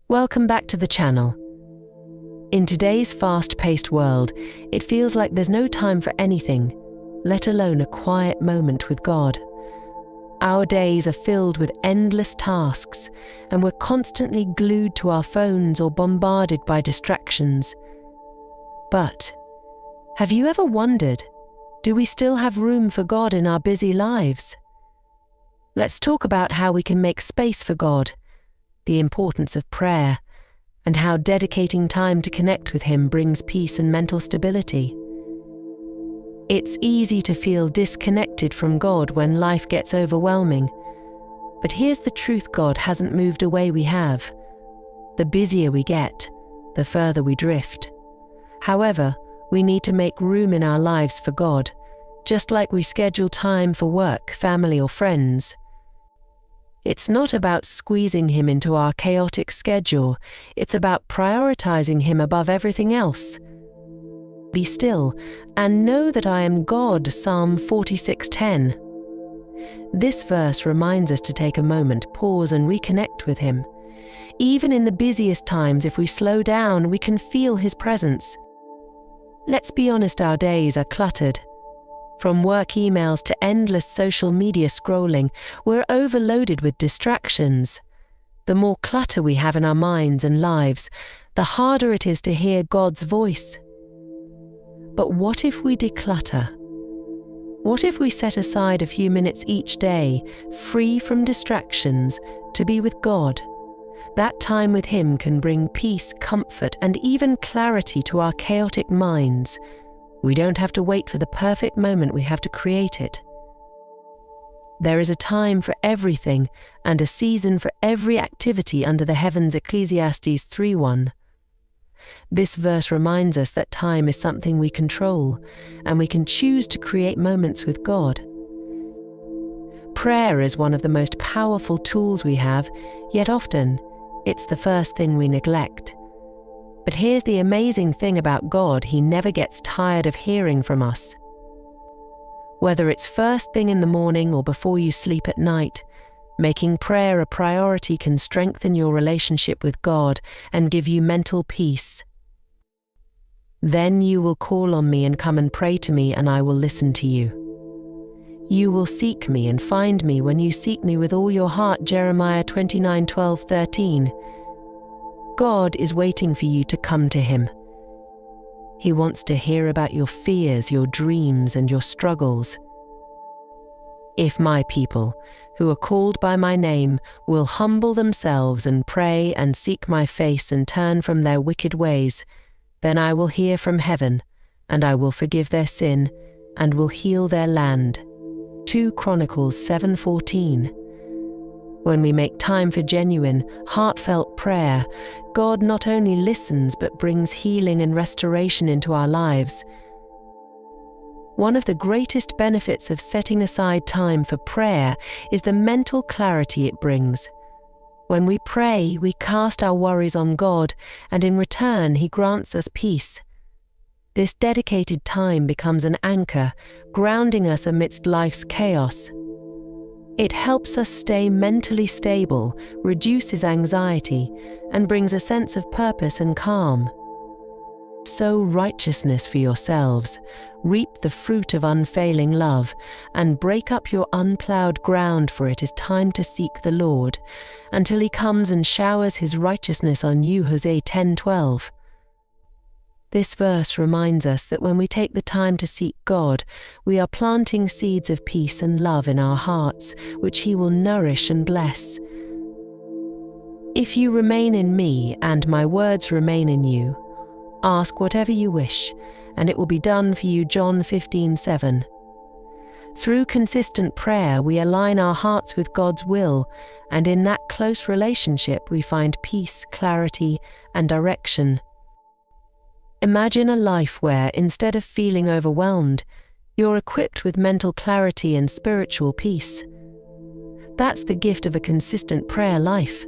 Welcome back to the channel. In today's fast-paced world, it feels like there's no time for anything, let alone a quiet moment with God. Our days are filled with endless tasks, and we're constantly glued to our phones or bombarded by distractions. But have you ever wondered, do we still have room for God in our busy lives? Let's talk about how we can make space for God, the importance of prayer, and how dedicating time to connect with Him brings peace and mental stability. It's easy to feel disconnected from God when life gets overwhelming. But here's the truth: God hasn't moved away, we have. The busier we get, the further we drift. However, we need to make room in our lives for God, just like we schedule time for work, family, or friends. It's not about squeezing Him into our chaotic schedule, it's about prioritizing Him above everything else. Be still and know that I am God, Psalm 46:10. This verse reminds us to take a moment, pause, and reconnect with Him. Even in the busiest times, if we slow down, we can feel His presence. Let's be honest, our days are cluttered. From work emails to endless social media scrolling, we're overloaded with distractions. The more clutter we have in our minds and lives, the harder it is to hear God's voice. But what if we declutter? What if we set aside a few minutes each day, free from distractions, to be with God? That time with Him can bring peace, comfort, and even clarity to our chaotic minds. We don't have to wait for the perfect moment, we have to create it. There is a time for everything and a season for every activity under the heavens, Ecclesiastes 3:1. This verse reminds us that time is something we control, and we can choose to create moments with God. Prayer is one of the most powerful tools we have, yet often it's the first thing we neglect. But here's the amazing thing about God: He never gets tired of hearing from us. Whether it's first thing in the morning or before you sleep at night, making prayer a priority can strengthen your relationship with God and give you mental peace. Then you will call on me and come and pray to me, and I will listen to you. You will seek me and find me when you seek me with all your heart, Jeremiah 29:12-13. God is waiting for you to come to Him. He wants to hear about your fears, your dreams, and your struggles. If my people, who are called by my name, will humble themselves and pray and seek my face and turn from their wicked ways, then I will hear from heaven, and I will forgive their sin, and will heal their land. 2 Chronicles 7:14. When we make time for genuine, heartfelt prayer, God not only listens but brings healing and restoration into our lives. One of the greatest benefits of setting aside time for prayer is the mental clarity it brings. When we pray, we cast our worries on God, and in return He grants us peace. This dedicated time becomes an anchor, grounding us amidst life's chaos. It helps us stay mentally stable, reduces anxiety, and brings a sense of purpose and calm. Sow righteousness for yourselves, reap the fruit of unfailing love, and break up your unplowed ground, for it is time to seek the Lord, until He comes and showers His righteousness on you, Hosea 10:12. This verse reminds us that when we take the time to seek God, we are planting seeds of peace and love in our hearts, which He will nourish and bless. If you remain in me and my words remain in you, ask whatever you wish, and it will be done for you, John 15:7. Through consistent prayer, we align our hearts with God's will, and in that close relationship we find peace, clarity, and direction. Imagine a life where, instead of feeling overwhelmed, you're equipped with mental clarity and spiritual peace. That's the gift of a consistent prayer life.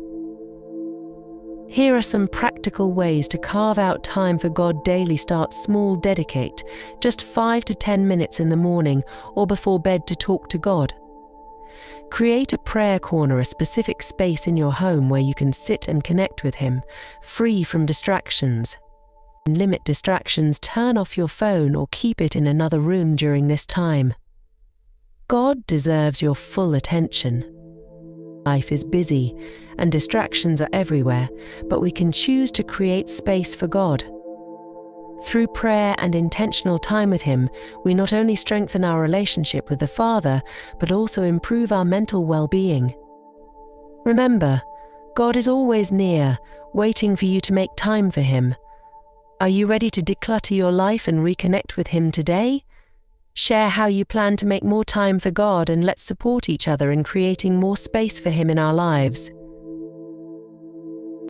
Here are some practical ways to carve out time for God daily. Start small, dedicate just 5 to 10 minutes in the morning or before bed to talk to God. Create a prayer corner, a specific space in your home where you can sit and connect with Him, free from distractions. Limit distractions, turn off your phone or keep it in another room during this time. God deserves your full attention. Life is busy and distractions are everywhere, but we can choose to create space for God. Through prayer and intentional time with Him, we not only strengthen our relationship with the Father, but also improve our mental well-being. Remember, God is always near, waiting for you to make time for Him. Are you ready to declutter your life and reconnect with Him today? Share how you plan to make more time for God, and let's support each other in creating more space for Him in our lives.